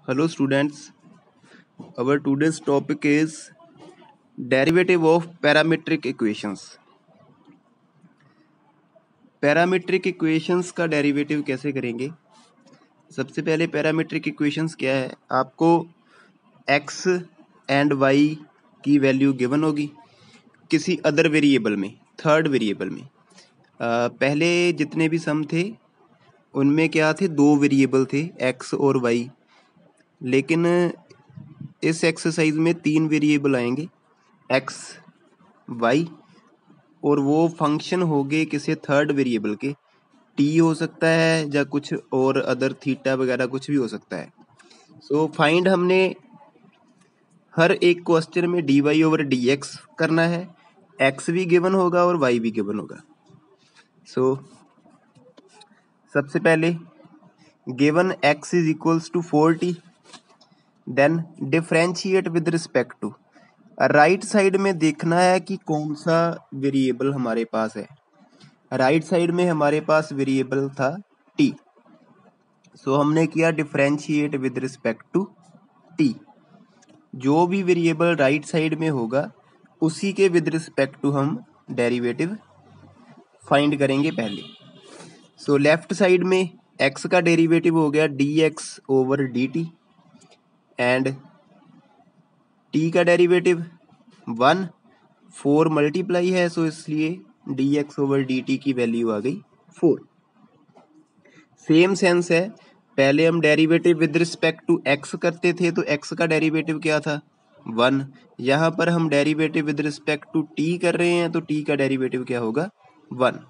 Hello students, our today's topic is derivative of parametric equations. Parametric equations का derivative कैसे करेंगे? सबसे पहले पैरामीट्रिक इक्वेशंस क्या है? आपको x एंड y की वैल्यू गिवन होगी किसी अदर वेरिएबल में, थर्ड वेरिएबल में। पहले जितने भी सम थे उनमें क्या थे, दो वेरिएबल थे x और y, लेकिन इस एक्सरसाइज में तीन वेरिएबल आएंगे x, y, और वो फंक्शन हो गए किसी थर्ड वेरिएबल के। t हो सकता है या कुछ और अदर थीटा वगैरह कुछ भी हो सकता है। सो फाइंड हमने हर एक क्वेश्चन में dy ओवर dx करना है, x भी गिवन होगा और y भी गिवन होगा। सो सबसे पहले given x is equals to 4t, then differentiate with respect to, right side में देखना है कि कौन सा वेरिएबल हमारे पास है। राइट साइड में हमारे पास वेरिएबल था t, सो हमने किया differentiate with respect to t। जो भी वेरिएबल राइट साइड में होगा उसी के विद रिस्पेक्ट टू हम डेरिवेटिव फाइंड करेंगे पहले। सो लेफ्ट साइड में x का डेरिवेटिव हो गया dx over dt and t का डेरिवेटिव 1, 4 मल्टीप्लाई है, सो इसलिए dx ओवर dt की वैल्यू आ गई 4। सेम सेंस है, पहले हम derivative with respect to x करते थे तो x का डेरिवेटिव क्या था 1। यहाँ पर हम derivative with respect to t कर रहे हैं तो t का डेरिवेटिव क्या होगा 1।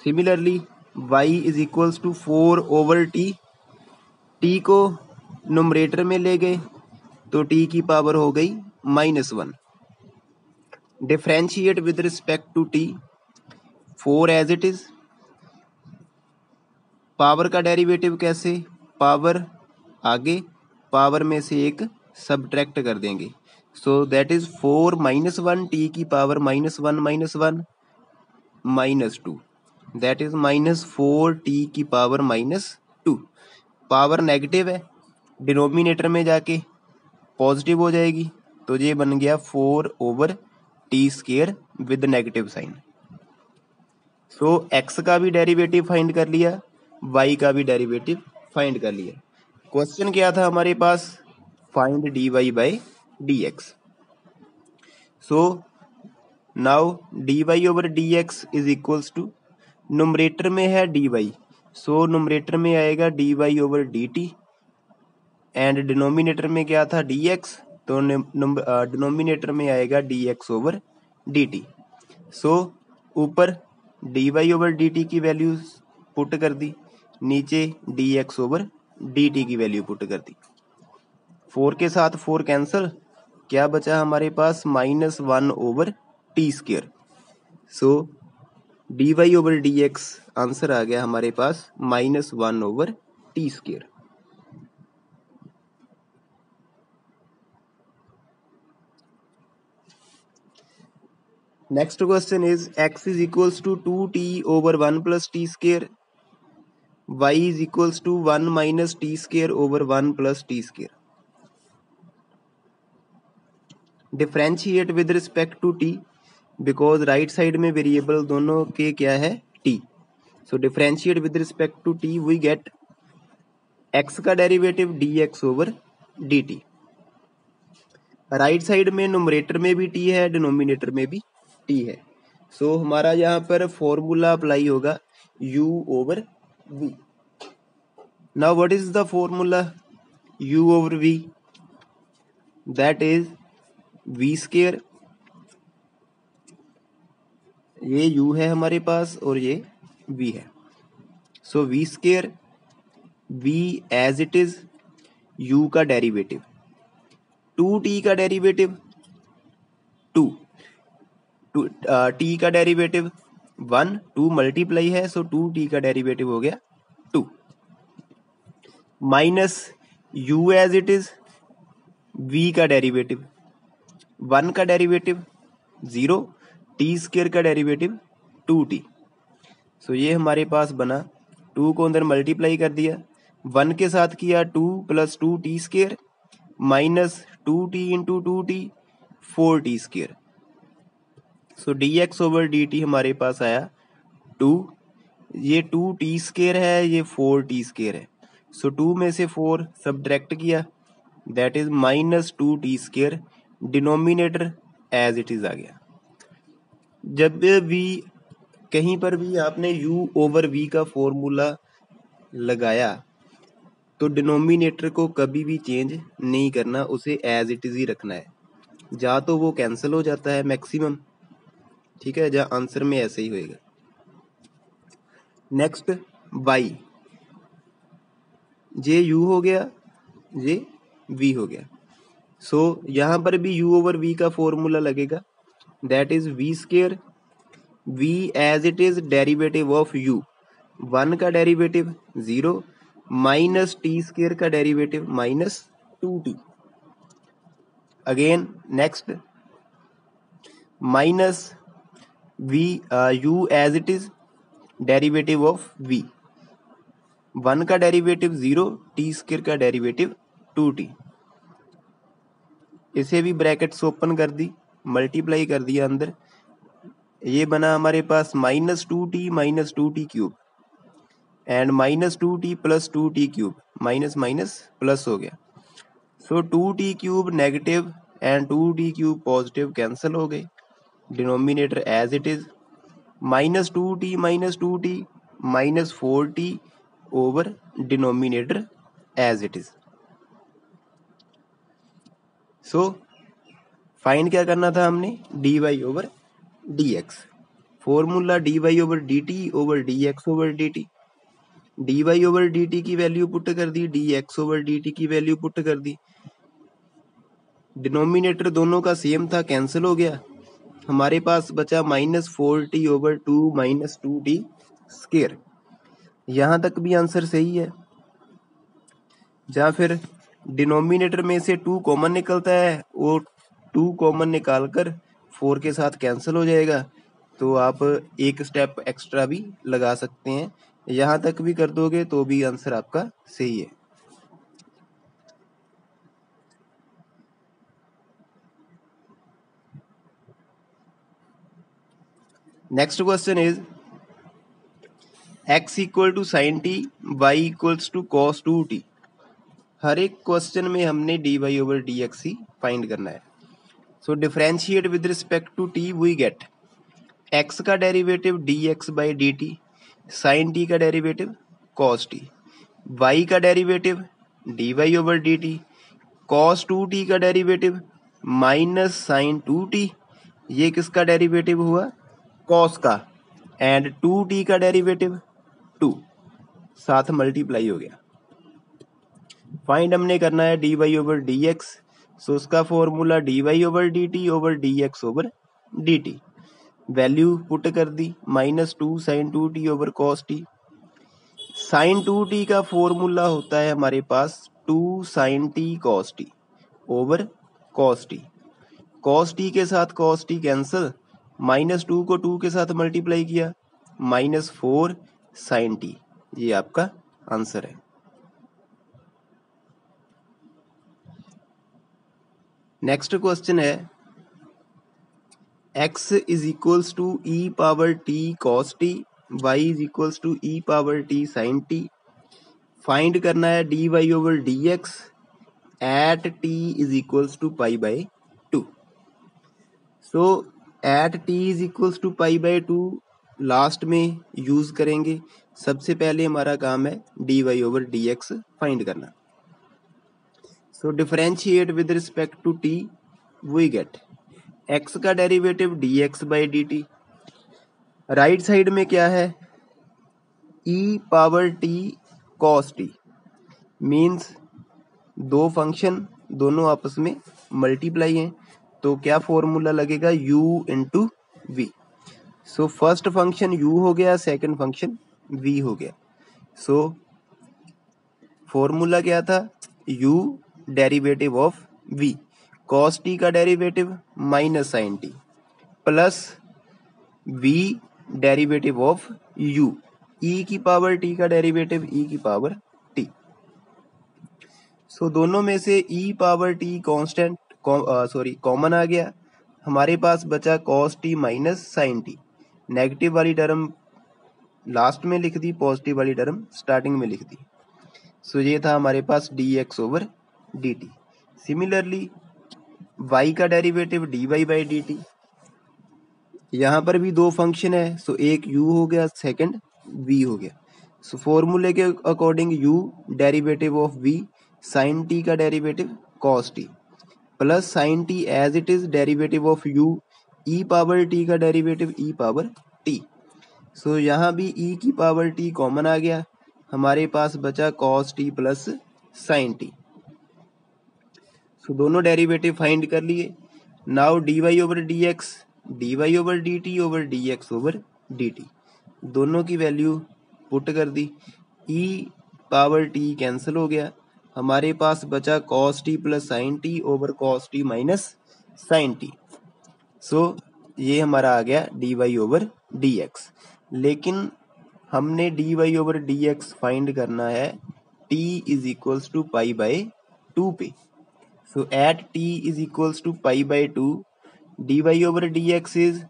Similarly y is equals to 4 over t को नुमरेटर में ले गए तो t की पावर हो गई -1। Differentiate with respect to t, 4 as it is. Power का डेरिवेटिव कैसे, पावर आगे, पावर में से एक सबट्रैक्ट कर देंगे, सो दैट इज 4 -1 t की पावर -1 -2, दैट इज -4 t की पावर -2। पावर नेगेटिव है, डिनोमिनेटर में जाके पॉजिटिव हो जाएगी, तो ये बन गया 4 over t square with negative sign. So x का भी डेरिवेटिव फाइंड कर लिया, y का भी डेरिवेटिव फाइंड कर लिया। क्वेश्चन क्या था हमारे पास, find dy by dx। So now dy over dx is equals to, numerator में है dy, सो नुमरेटर में आएगा dy over dt and denominator में क्या था dx, तो डिनोमिनेटर में आएगा dx ओवर dt। सो ऊपर dy ओवर dt की वैल्यू पुट कर दी, नीचे dx ओवर dt की वैल्यू पुट कर दी। 4 के साथ 4 कैंसिल, क्या बचा हमारे पास -1 ओवर टी स्क्वायर। सो dy ओवर dx आंसर आ गया हमारे पास -1 over t square. Next question is x is equals to 2t over 1 plus t square, y is equals to 1 minus t square over 1 plus t square. Differentiate with respect to t, because right side में variable दोनों के क्या है t, so differentiate with respect to t we get x का derivative dx over dt। Right side में numerator में भी t है, डिनोमिनेटर में भी t है, सो हमारा यहाँ पर फॉर्मूला अप्लाई होगा u over v। Now what is the formula, u over v, that is v square, ये u है हमारे पास और ये v है, so v square, v as it is, u का डेरिवेटिव 2t का डेरिवेटिव 2, t का डेरिवेटिव 1, 2 मल्टीप्लाई है, सो 2t का डेरिवेटिव हो गया 2, minus u as it is, v का डेरिवेटिव 1 का डेरिवेटिव 0, t स्क्वायर का डेरिवेटिव 2t। सो ये हमारे पास बना, 2 को अंदर मल्टीप्लाई कर दिया, 1 के साथ किया 2 + 2t² minus 2t into 2t 4t²। सो dx/dt हमारे पास आया 2, ये 2t² है, ये 4t² है। सो 2 में से 4 सब्ट्रैक्ट किया, that is -2t²। Denominator as it is आ गया। जब भी कहीं पर भी आपने u/v का फॉर्मूला लगाया तो डिनोमिनेटर को कभी भी चेंज नहीं करना, उसे एज इट इज ही रखना है। जहाँ तो वो कैंसिल हो जाता है मैक्सिमम, ठीक है, जहाँ आंसर में ऐसे ही होएगा। नेक्स्ट y, ये u हो गया, ये v हो गया। सो यहाँ पर भी u/v का फॉर्मूला लगेगा, that is v², v as it is derivative of u, 1 का डेरिवेटिव 0 माइनस t² का derivative -2t। Again next minus v u as it is derivative of v, 1 का डेरिवेटिव 0, t² का डेरिवेटिव 2t। इसे भी brackets open कर दी, multiply कर दिया अंदर, ये बना हमारे पास -2t - 2t³ and -2t + 2t³ minus minus plus हो गया। So 2t³ negative and 2t³ positive cancel हो गए। Denominator as it is -2t - 2t -4t over denominator as it is. So find क्या करना था हमने, dy/dx, formula dy/dt over dx/dt। dy/dt की value put कर दी, dx/dt की वैल्यू पुट कर दी। डिनोमिनेटर दोनों का सेम था, कैंसिल हो गया। हमारे पास बचा -4t/2 - 2t²। यहाँ तक भी आंसर सही है। जहाँ फिर डिनोमिनेटर में से 2 कॉमन निकलता है, वो 2 कॉमन निकालकर 4 के साथ कैंसिल हो जाएगा, तो आप एक स्टेप एक्स्ट्रा भी लगा सकते हैं। यहाँ तक भी कर दोगे तो भी आंसर आपका सही है। Next question is x = sin t, y = cos 2t। हर एक क्वेश्चन में हमने dy/dx ही फाइंड करना है। So differentiate with respect to t, we get x का डेरिवेटिव dx/dt, sin t का डेरिवेटिव cos t, y का डेरिवेटिव dy/dt, cos 2t का डेरिवेटिव -sin 2t, ये किसका डेरिवेटिव हुआ, cos का, एंड 2t का डेरिवेटिव 2, साथ मल्टीप्लाई हो गया। फाइंड हमने करना है dy/dx, सो उसका formula dy/dt over dx/dt। Value put कर दी, -2 sin 2t over cos t। sin 2t का फॉर्मूला होता है हमारे पास 2 sin t cos t over cos t। cos t के साथ cos t कैंसिल, -2 को 2 के साथ मल्टीप्लाई किया, -4 sin t, ये आपका आंसर है। नेक्स्ट क्वेश्चन है x = e⁻t cos t, y = e⁻t sin t। Find करना है dy/dx at t = π/2। So at t = π/2 last में यूज करेंगे। सबसे पहले हमारा काम है dy/dx फाइंड करना। So differentiate with respect to t, we get x का डेरिवेटिव dx/dt। राइट साइड में क्या है, e⁻t cos t, मीन्स दो फंक्शन दोनों आपस में मल्टीप्लाई हैं, तो क्या फॉर्मूला लगेगा, u into v। So first function u हो गया, सेकंड फंक्शन v हो गया। सो फॉर्मूला क्या था, u derivative of v, cos t का derivative -sin t, plus v derivative of u, e⁻t का डेरिवेटिव e⁻t। सो दोनों में से e power t constant common आ गया, हमारे पास बचा cos t minus sine t। Negative वाली टर्म लास्ट में लिख दी, पॉजिटिव वाली टर्म स्टार्टिंग में लिख दी। सो ये था हमारे पास dx over dt। Similarly y का डेरिवेटिव dy बाई dt, यहाँ पर भी दो फंक्शन है, सो एक u हो गया, सेकंड v हो गया। सो फॉर्मूले के according u derivative of v sine t का derivative cos t plus sine t as it is derivative of u e power t का derivative e power t। So यहाँ भी e की power t common आ गया, हमारे पास बचा cos t plus sine t। So दोनों डेरिवेटिव फाइंड कर लिए। Now dy over dx, dy over dt over dx over dt, दोनों की वैल्यू पुट कर दी। e पावर t कैंसिल हो गया, हमारे पास बचा cos t plus sine t over cos t minus sine t। So ये हमारा आ गया dy ओवर dx। लेकिन हमने dy ओवर dx फाइंड करना है t is equals to pi by 2 पे। So at t is equals to pi by 2, dy over dx is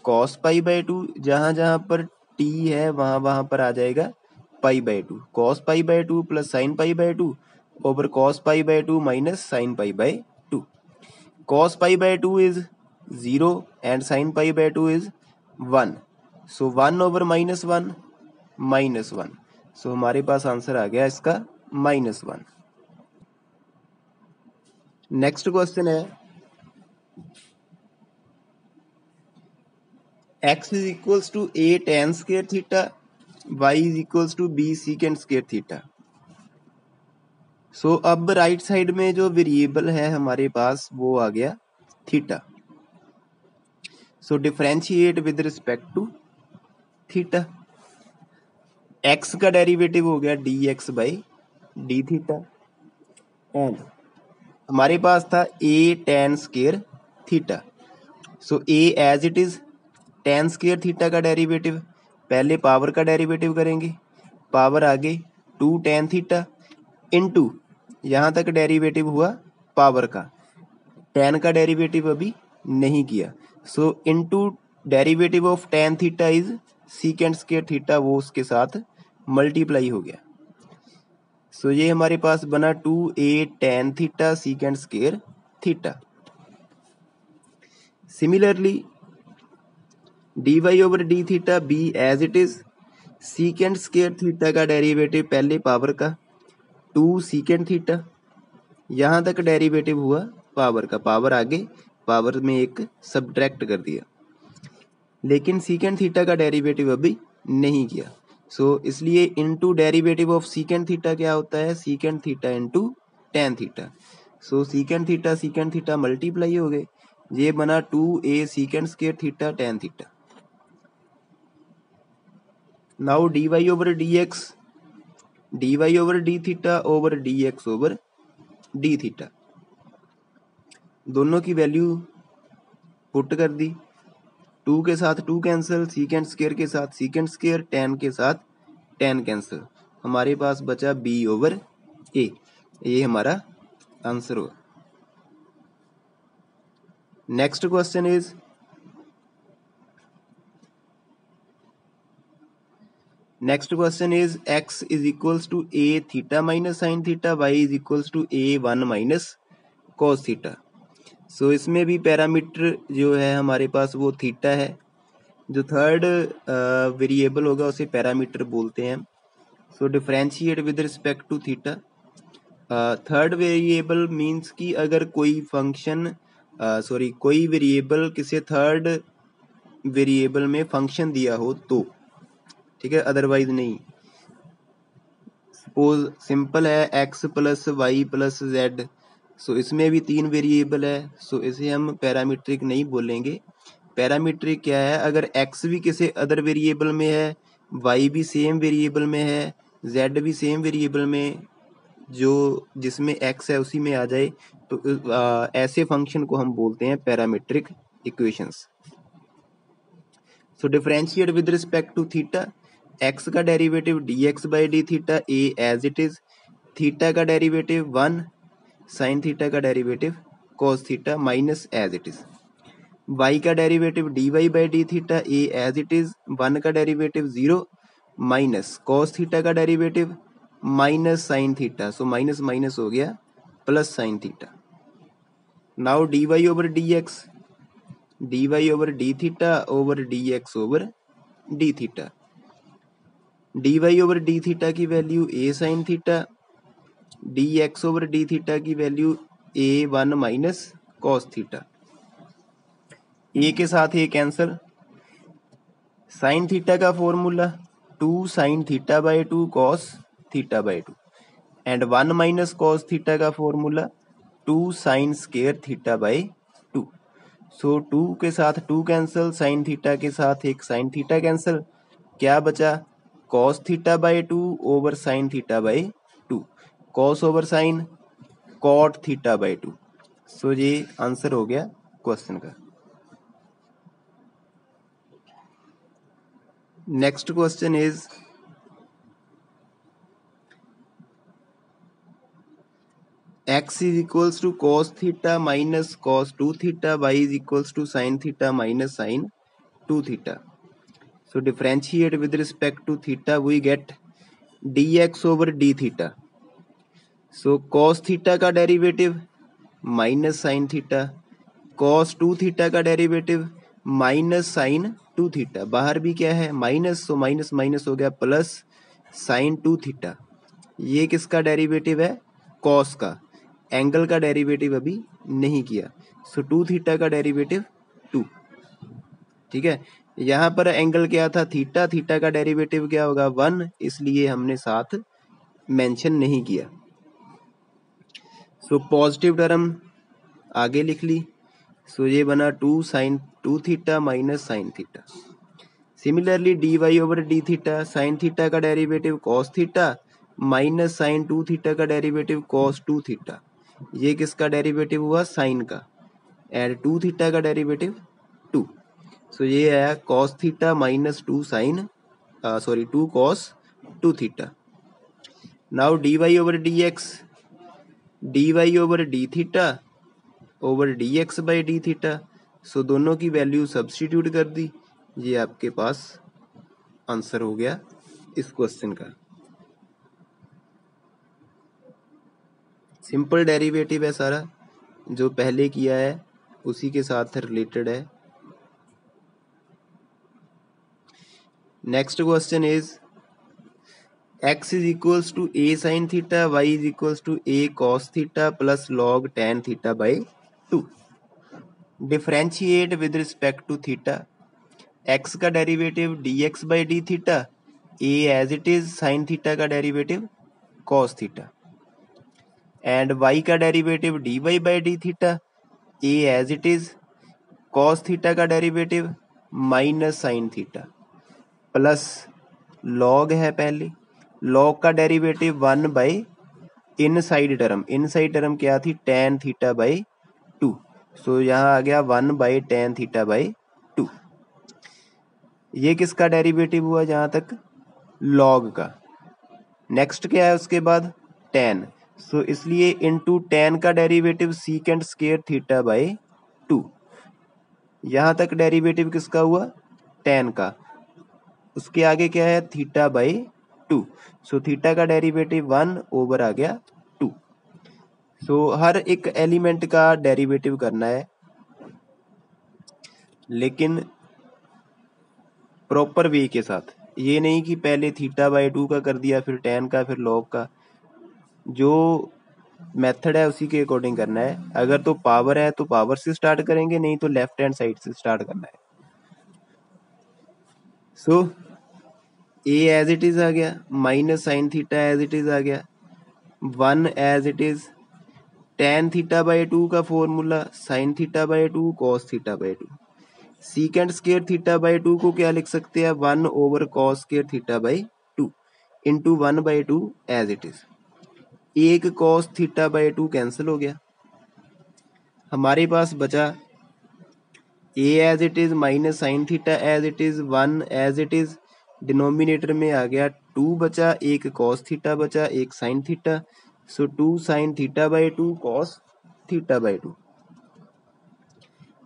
cos pi by 2, जहां जहां पर t है वहां वहां पर आ जाएगा pi by 2, cos pi by 2 plus sine pi by 2 over cos pi by 2 minus sine pi by 2। cos pi by 2 is 0 and sine pi by 2 is 1, so 1 over minus 1 minus 1। So हमारे पास answer आ गया इसका -1। Next question है x is equals to a tan square theta, y is equals to b secant square theta. So अब right side में जो variable है हमारे पास वो आ गया theta. So differentiate with respect to theta. x का डेरिवेटिव हो गया dx by D theta, and हमारे पास था a tan square theta. So a as it is tan square theta का डेरिवेटिव, पहले पावर का डेरिवेटिव करेंगे, पावर आगे 2 tan थीटा इनटू यहाँ तक डेरिवेटिव हुआ पावर का, tan का डेरिवेटिव अभी नहीं किया। सो into derivative of tan theta is secant square theta, वो उसके साथ मल्टीप्लाई हो गया। सो ये हमारे पास बना 2a tan theta secant square theta. Similarly dy over D theta b as it is, secant square theta का डेरिवेटिव पहले पावर का 2 सीकेंट थीटा, यहाँ तक डेरिवेटिव हुआ पावर का, पावर आगे पावर में एक सब्ट्रैक्ट कर दिया, लेकिन सीकेंट थीटा का डेरिवेटिव अभी नहीं किया। सो इसलिए into derivative of secant theta क्या होता है, secant theta into tan theta. So secant theta multiply हो गए, ये बना 2a secant square theta tan theta. Now dy over dx, dy over D theta over dx over D theta, दोनों की value put कर दी। 2 के साथ 2 कैंसिल, सीकेंट स्क्वायर के साथ सीकेंट स्क्वायर, tan के साथ tan कैंसिल, हमारे पास बचा b ओवर a, ये हमारा आंसर होगा। Next question is x is equals to a theta minus sine theta, y is equals to a 1 minus cos theta. So इसमें भी पैरामीटर जो है हमारे पास वो थीटा है, जो थर्ड वेरिएबल होगा उसे पैरामीटर बोलते हैं। So differentiate with respect to theta. Third variable means कि अगर कोई फंक्शन कोई वेरिएबल किसी थर्ड वेरिएबल में फंक्शन दिया हो तो, ठीक है, अदरवाइज नहीं। सपोज सिंपल है x plus Y plus Z, so इसमें भी 3 वेरिएबल है, सो इसे हम पैरामीट्रिक नहीं बोलेंगे। पैरामीट्रिक क्या है, अगर x भी किसी अदर वेरिएबल में है, y भी सेम वेरिएबल में है, z भी सेम वेरिएबल में, जो जिसमें x है उसी में आ जाए, तो ऐसे फंक्शन को हम बोलते हैं parametric equations. So differentiate with respect to theta, x का derivative dx by D theta a as it is, theta का डेरिवेटिव 1, साइन थीटा का derivative cos theta minus as it is, y का derivative dy by D theta a as it is, 1 का derivative 0 minus cos theta का derivative minus sine theta, so minus minus हो गया plus sine theta. Now dy over dx, dy over D theta over dx over D theta, dy over D theta की value a sine theta, dx over D theta की value a1 minus cos theta, a के साथ ये cancel, sine theta का formula 2 sine theta by 2 cos theta by 2 and 1 minus cos theta का formula 2 sine square theta by 2। So 2 के साथ 2 cancel, sine theta के साथ एक साइन थीटा कैंसल, क्या बचा cos theta by 2 over sine theta by 2, cos over sine cot theta by 2। So ये answer हो गया क्वेश्चन का। Next question is x is equals to cos theta minus cos 2 theta, y is equals to sin theta minus sin 2 theta. So differentiate with respect to theta, we get dx over d theta. So cos theta का derivative minus sine theta, cos 2 theta का derivative minus sine 2 theta, बाहर भी क्या है minus, सो minus minus हो गया plus sign 2 theta. ये किसका डेरिवेटिव है cos का, एंगल का डेरिवेटिव अभी नहीं किया, सो 2 थीटा का डेरिवेटिव 2। ठीक है, यहाँ पर एंगल क्या था थीटा, थीटा का डेरिवेटिव क्या होगा 1, इसलिए हमने साथ मेंशन नहीं किया। सो पॉजिटिव टर्म आगे लिख ली, सो ये बना 2 sine 2 theta minus sine theta. Similarly D Y over D theta, sine theta का derivative cos theta minus sine 2 theta का डेरिवेटिव कॉस 2 थीटा, ये किसका डेरिवेटिव हुआ साइन का, एंड 2 थीटा का डेरिवेटिव 2, सो ये आया cos theta minus 2 sine 2 cos 2 theta. Now D Y over D X, D Y over D theta over D x by D theta, सो दोनों की value substitute कर दी, ये आपके पास आंसर हो गया इस क्वेश्चन का। सिंपल डेरिवेटिव है सारा, जो पहले किया है उसी के साथ रिलेटेड है। Next question is x is equals to a sin theta, y is equals to a cos theta plus log tan theta by 2. Differentiate with respect to theta. x का derivative dx by d theta, a as it is, sin theta का derivative cos theta, and y का derivative dy by d theta, a as it is, cos theta का derivative minus sin theta plus log है पहले, log का derivative 1 by inside term क्या थी tan theta by 2, सो यहाँ आ गया 1 बाई tan थीटा बाई 2। ये किसका डेरिवेटिव हुआ जहाँ तक log का। नेक्स्ट क्या है उसके बाद tan, सो इसलिए इनटू tan का derivative secant square theta by 2, यहाँ तक डेरिवेटिव किसका हुआ tan का, उसके आगे क्या है थीटा बाई 2, सो थीटा का डेरिवेटिव 1 ओवर आ गया 2। सो हर एक एलिमेंट का डेरिवेटिव करना है, लेकिन प्रॉपर वे के साथ, ये नहीं कि पहले थीटा बाई 2 का कर दिया फिर tan का फिर log का, जो मेथड है उसी के अकॉर्डिंग करना है। अगर तो पावर है तो पावर से स्टार्ट करेंगे, नहीं तो लेफ्ट हैंड साइड से स्टार्ट करना है। So a as it is आ गया, minus sine theta as it is आ गया, 1 as it is, tan theta by 2 का formula sine theta by 2 cos theta by 2, secant square theta by 2 को क्या लिख सकते हैं 1 over cos square theta by 2 into 1 by 2 as it is, एक cos theta by 2 cancel हो गया, हमारे पास बचा a as it is minus sine theta as it is, 1 as it is, denominator में आ गया 2 बचा, एक कॉस थीटा बचा, एक sign theta, so 2 sin theta by 2 cos theta by 2।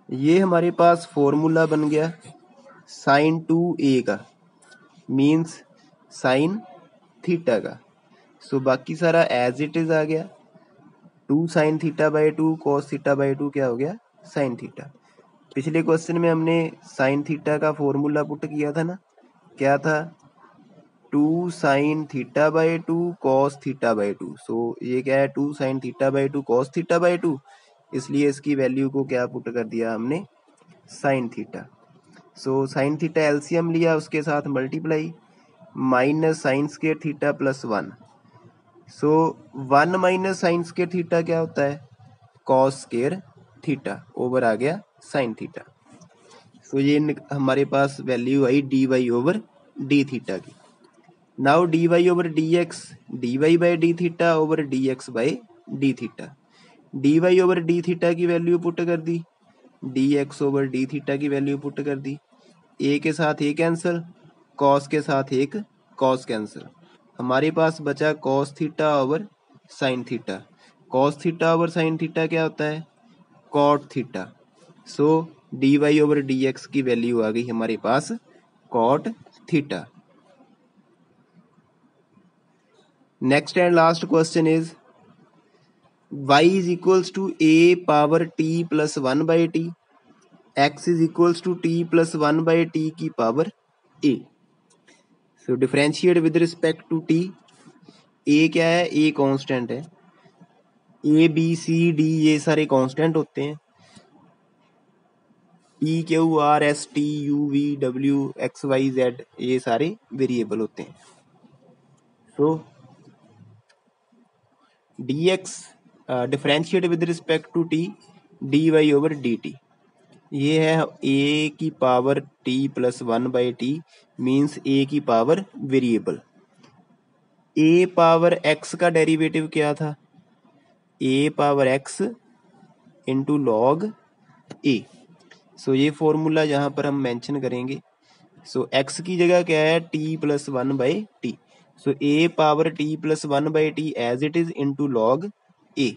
ये हमारे पास फॉर्मूला बन गया sin 2a का, मीन्स sin थीटा का। सो बाकी सारा एज इट इज आ गया। 2 sin theta by 2 cos theta by 2 क्या हो गया, sin थीटा। पिछले क्वेश्चन में हमने sin थीटा का फॉर्मूला पुट किया था ना, क्या था, 2 sin theta by 2 cos theta by 2। So ये क्या है, 2 sin theta by 2 cos theta by 2, इसलिए इसकी वैल्यू को क्या पुट कर दिया हमने, sin theta. So sin theta LCM लिया, उसके साथ multiply, minus sine square theta plus 1। So 1 minus sine square theta क्या होता है, cos स्क्वायर थीटा, ओवर आ गया sin थीटा। सो ये हमारे पास वैल्यू आई D Y over D theta की। Now D Y over D X, D Y by D theta over D x by D theta. D Y over D theta की value put कर दी, D x over D theta की value put कर दी। ए के साथ ए cancel, cos के साथ एक कॉस कैंसिल, हमारे पास बचा cos theta over sine theta. Cos theta over sine theta क्या होता है, cot theta. So D Y over D X की वैल्यू आ गई हमारे पास cot theta. Next and last question is y is equals to a power t plus 1 by t, x is equals to t plus 1 by t की power a। So differentiate with respect to t। a क्या है, a constant है, a b c d ये सारे constant होते हैं, p q r s t u v w x y z ये सारे वेरिएबल होते हैं। So dx differentiate with respect to t dy over dt, ये है a की power t plus 1 by t, means a की power variable. a power x का derivative क्या था, a power x into log a। So ये formula यहाँ पर हम मेंशन करेंगे। सो x की जगह क्या है, t plus 1 by t. So a power t plus 1 by t as it is into log a।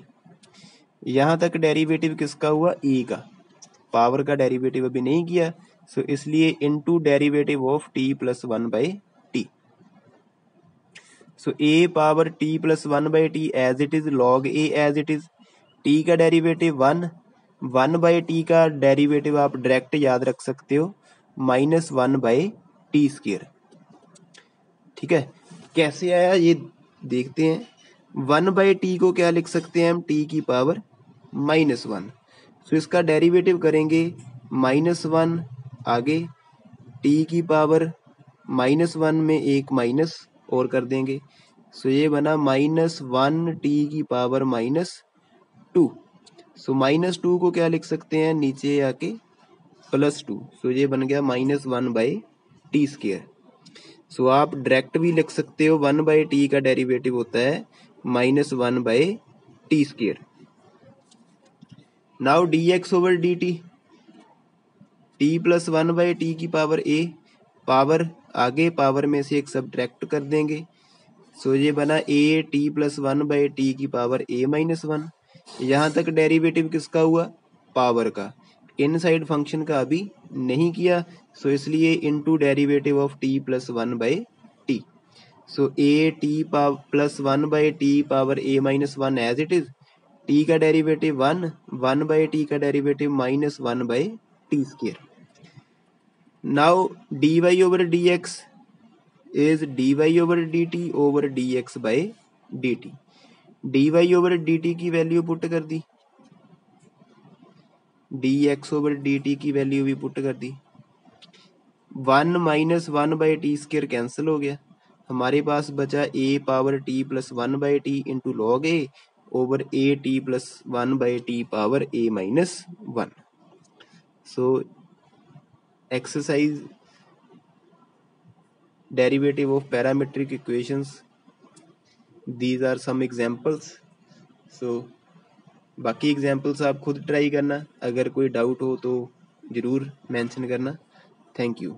यहाँ तक डेरिवेटिव किसका हुआ, a का, पावर का डेरिवेटिव अभी नहीं किया, सो इसलिए into derivative of t plus 1 by t. So a power t plus 1 by t as it is log a as it is, t का डेरिवेटिव 1 बाई टी का डेरिवेटिव आप direct याद रख सकते हो, माइनस 1 बाई टी स्क्वायर। ठीक है, कैसे आया ये देखते हैं। 1 बाई टी को क्या लिख सकते हैं हम, t की पावर माइनस 1। सो इसका डेरिवेटिव करेंगे माइनस 1, आगे t की पावर माइनस 1 में एक माइनस और कर देंगे। सो ये बना माइनस 1 t की पावर माइनस 2। सो माइनस 2 को क्या लिख सकते हैं, नीचे आके प्लस 2। सो ये बन गया माइनस 1 बाई टी स्क्वायर। सो आप डायरेक्ट भी लिख सकते हो, 1 बाई टी का डेरिवेटिव होता है minus 1 by T square. Now D x over d T, T plus 1 by T की पावर a, पावर आगे पावर में से एक सब्ट्रैक्ट कर देंगे। सो ये बना a t plus 1 by T की पावर a माइनस 1। यहाँ तक डेरिवेटिव किसका हुआ, पावर का, इनसाइड फंक्शन का अभी नहीं किया, सो इसलिए into derivative of t plus 1 by t. So a t plus 1 by T power a minus 1 as it is, t का डेरिवेटिव 1 बाई टी का derivative minus 1 by T square. Now D Y over D x is d Y over d t over D x by d t. D Y over d T की value put कर दी, D x over d T की value भी put कर दी। 1 minus 1 by T square cancel हो गया, हमारे पास बचा a power t plus 1 by T into log a over a t plus 1 by T power a minus 1। So exercise derivative of parametric equations, these are some examples. सो बाकी examples आप खुद try करना, अगर कोई डाउट हो तो जरूर मेंशन करना। Thank you.